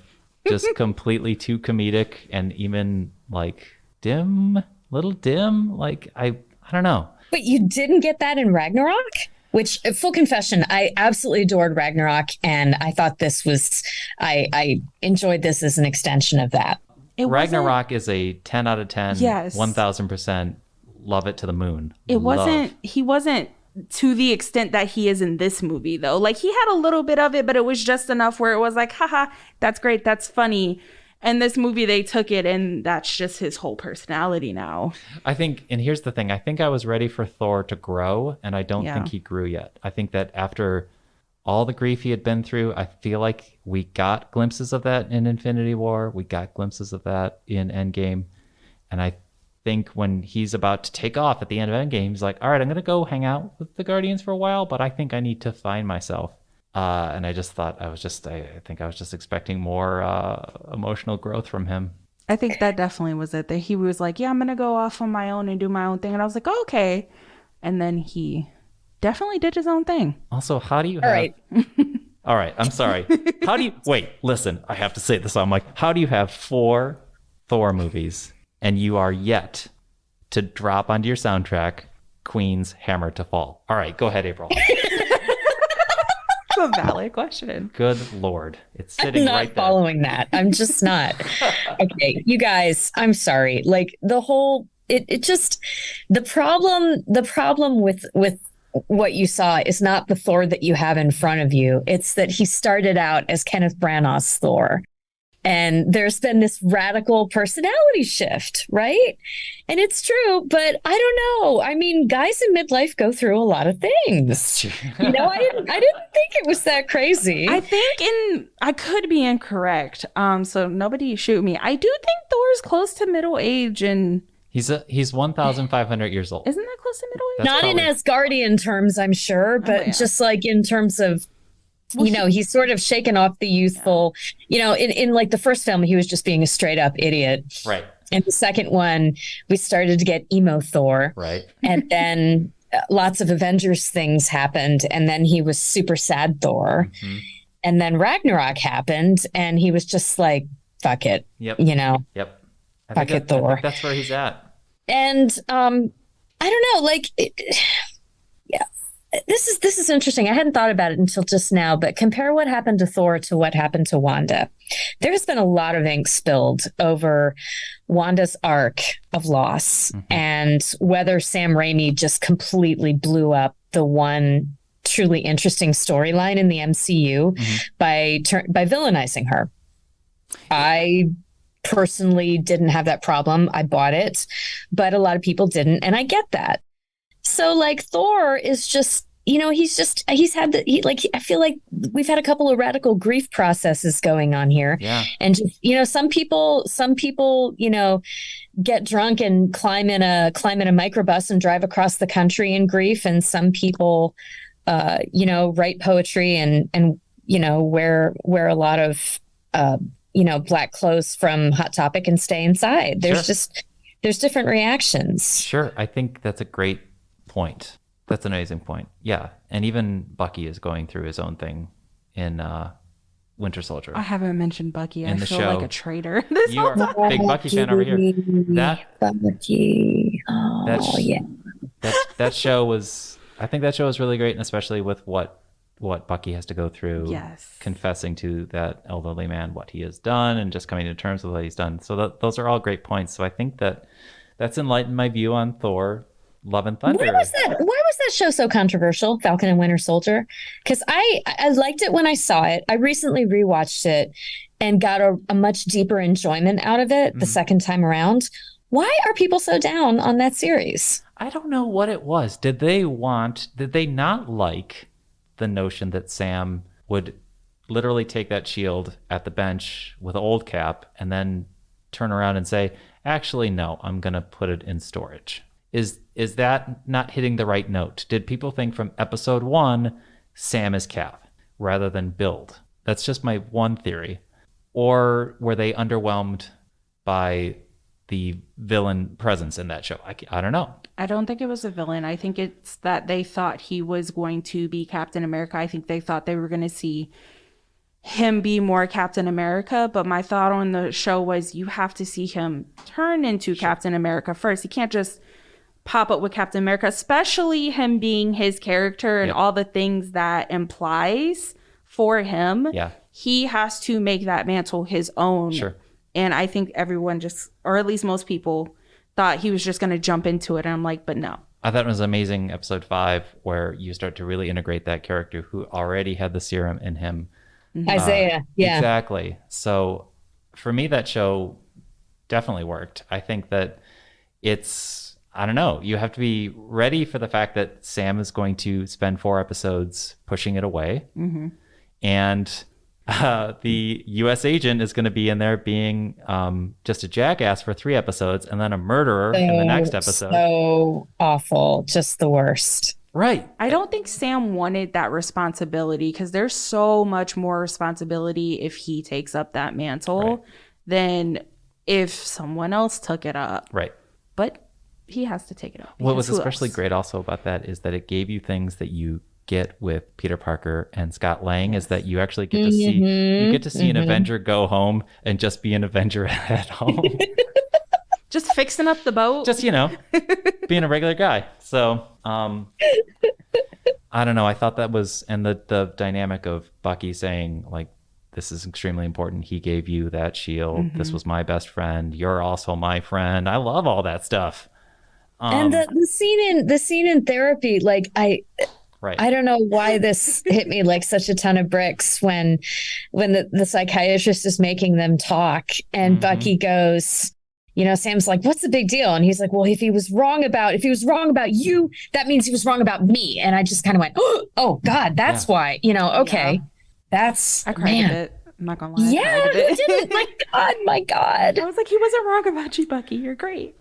just completely too comedic and even like little dim. Like I don't know. But you didn't get that in Ragnarok? Which, full confession, I absolutely adored Ragnarok, and I thought I enjoyed this as an extension of that. Ragnarok is a 10 out of 10, yes. 1000%, love it to the moon. He wasn't to the extent that he is in this movie, though. Like, he had a little bit of it, but it was just enough where it was like, haha, that's great, that's funny. And this movie, they took it, and that's just his whole personality now. I think, and here's the thing, I think I was ready for Thor to grow, and I don't think he grew yet. I think that after all the grief he had been through, I feel like we got glimpses of that in Infinity War. We got glimpses of that in Endgame. And I think when he's about to take off at the end of Endgame, he's like, all right, I'm going to go hang out with the Guardians for a while, but I think I need to find myself. And I just thought I think I was just expecting more emotional growth from him. I think that definitely was it. That he was like, yeah, I'm going to go off on my own and do my own thing. And I was like, oh, okay. And then he definitely did his own thing. Also, how do you have... All right. All right, I'm sorry. How do you... Wait, listen, I have to say this. I'm like, how do you have 4 Thor movies and you are yet to drop onto your soundtrack Queen's Hammer to Fall? All right, go ahead, April. A valid question. Good Lord. It's sitting right there. I'm not following that. I'm just not. Okay, you guys, I'm sorry. Like the whole, it just, the problem with what you saw is not the Thor that you have in front of you. It's that he started out as Kenneth Branagh's Thor. And there's been this radical personality shift, right? And it's true, but I don't know. I mean, guys in midlife go through a lot of things. I didn't think it was that crazy. I could be incorrect. So nobody shoot me. I do think Thor's close to middle age, and he's 1,500 years old. Isn't that close to middle age? That's Not probably... in Asgardian terms, I'm sure, but just like in terms of, he's sort of shaken off the youthful, in like the first film, he was just being a straight up idiot. Right. And the second one, we started to get emo Thor. Right. And then lots of Avengers things happened. And then he was super sad Thor. Mm-hmm. And then Ragnarok happened and he was just like, fuck it. Yep. Yep. Fuck it, Thor. That's where he's at. And I don't know, This is interesting. I hadn't thought about it until just now, but compare what happened to Thor to what happened to Wanda. There's been a lot of ink spilled over Wanda's arc of loss and whether Sam Raimi just completely blew up the one truly interesting storyline in the MCU by villainizing her. I personally didn't have that problem. I bought it, but a lot of people didn't, and I get that. So Thor is just, I feel like we've had a couple of radical grief processes going on here. Yeah. And some people, get drunk and climb in a microbus and drive across the country in grief. And some people, write poetry and wear a lot of, black clothes from Hot Topic and stay inside. There's different reactions. Sure. I think that's a great point. That's an amazing point. Yeah. And even Bucky is going through his own thing in Winter Soldier. I haven't mentioned Bucky. I feel like a traitor. You are a big Bucky fan over here. Bucky. That show was, I think that show was really great, and especially with what Bucky has to go through. Yes. Confessing to that elderly man what he has done and just coming to terms with what he's done. So those are all great points. So I think that's enlightened my view on Thor Love and Thunder. Why was that show so controversial, Falcon and Winter Soldier? Because I liked it when I saw it. I recently rewatched it and got a much deeper enjoyment out of it the second time around. Why are people so down on that series? I don't know what it was. Did they not like the notion that Sam would literally take that shield at the bench with old Cap and then turn around and say, actually, no, I'm going to put it in storage? Is that not hitting the right note? Did people think from episode 1, Sam is Cap rather than build? That's just my one theory. Or were they underwhelmed by the villain presence in that show? I don't know. I don't think it was a villain. I think it's that they thought he was going to be Captain America. I think they thought they were going to see him be more Captain America. But my thought on the show was you have to see him turn into Captain America first. He can't just pop up with Captain America, especially him being his character and all the things that implies for him. Yeah. He has to make that mantle his own. Sure. And I think everyone or at least most people, thought he was just going to jump into it. And I'm like, but no. I thought it was amazing, episode 5, where you start to really integrate that character who already had the serum in him. Isaiah, yeah. Exactly. So for me, that show definitely worked. I think that I don't know, you have to be ready for the fact that Sam is going to spend 4 episodes pushing it away. And the U.S. agent is going to be in there being just a jackass for 3 episodes and then a murderer in the next episode. So awful. Just the worst. Right. I don't think Sam wanted that responsibility because there's so much more responsibility if he takes up that mantle than if someone else took it up. Right. But he has to take it up. What was especially great also about that is that it gave you things that you get with Peter Parker and Scott Lang is that you actually get to see an Avenger go home and just be an Avenger at home. Just fixing up the boat. Just, being a regular guy. So, I don't know. I thought that was, and the dynamic of Bucky saying, like, this is extremely important. He gave you that shield. This was my best friend. You're also my friend. I love all that stuff. And the scene in therapy, like Right. I don't know why this hit me like such a ton of bricks when the psychiatrist is making them talk and Bucky goes, Sam's like, what's the big deal? And he's like, well, if he was wrong about you, that means he was wrong about me. And I just kind of went, oh God, that's why, okay. That's I cried a bit. I'm not gonna lie. Yeah, who didn't? My God. I was like, he wasn't wrong about you, Bucky. You're great.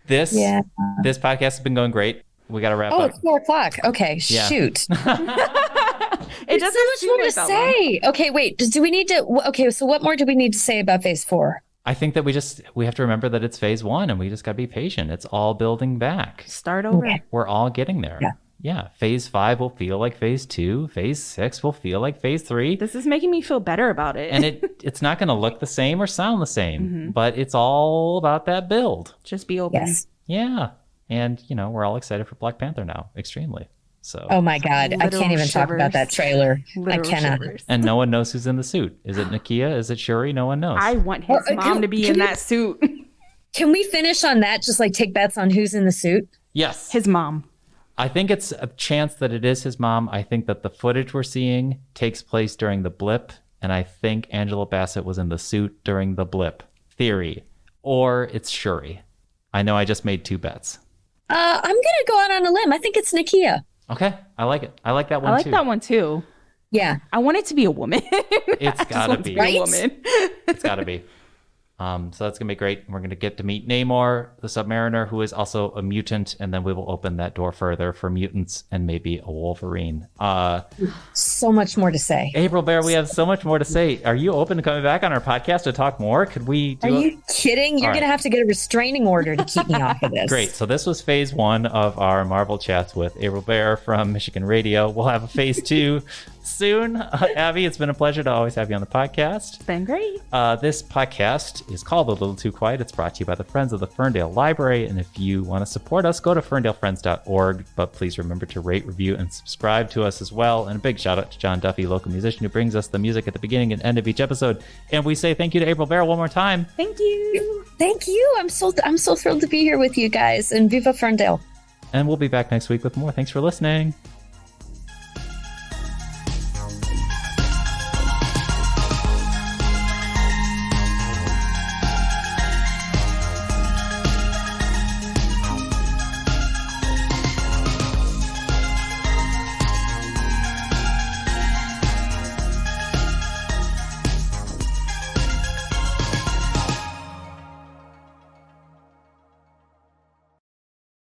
This podcast has been going great. We got to wrap up. Oh, it's 4:00. Okay, shoot. It doesn't so much more to say. Okay, wait. Do we need to? Okay, so what more do we need to say about Phase 4? I think that we have to remember that it's Phase 1 and we just got to be patient. It's all building back. Start over. Okay. We're all getting there. Yeah. Phase 5 will feel like Phase 2. Phase 6 will feel like Phase 3. This is making me feel better about it. And it's not going to look the same or sound the same, but it's all about that build. Just be open. Yes. Yeah. And, we're all excited for Black Panther now. Extremely. So. Oh my God. I can't even talk about that trailer. I cannot. Shivers. And no one knows who's in the suit. Is it Nakia? Is it Shuri? No one knows. I want his mom to be in that suit. Can we finish on that? Just like take bets on who's in the suit? Yes. His mom. I think it's a chance that it is his mom. I think that the footage we're seeing takes place during the blip. And I think Angela Bassett was in the suit during the blip. Theory. Or it's Shuri. I know I just made 2 bets. I'm going to go out on a limb. I think it's Nakia. Okay. I like it. I like that one too. I like that one too. Yeah. I want it to be a woman. It's gotta be. Right? A woman. It's gotta be. So that's gonna be great. We're gonna get to meet Namor, the Submariner, who is also a mutant, and then we will open that door further for mutants and maybe a Wolverine. So much more to say. April Baer, we have so much more to say. Are you open to coming back on our podcast to talk more? Could we do Are you kidding? You're gonna have to get a restraining order to keep me off of this. Great. So this was Phase 1 of our Marvel Chats with April Baer from Michigan Radio. We'll have a Phase 2 soon. Abby, it's been a pleasure to always have you on the podcast. It's been great. This podcast is called A Little Too Quiet. It's brought to you by the Friends of the Ferndale Library. And if you want to support us, go to ferndalefriends.org. But please remember to rate, review, and subscribe to us as well. And a big shout out to John Duffy, local musician who brings us the music at the beginning and end of each episode. And we say thank you to April Baer one more time. Thank you. Thank you. I'm so thrilled to be here with you guys. And Viva Ferndale. And we'll be back next week with more. Thanks for listening.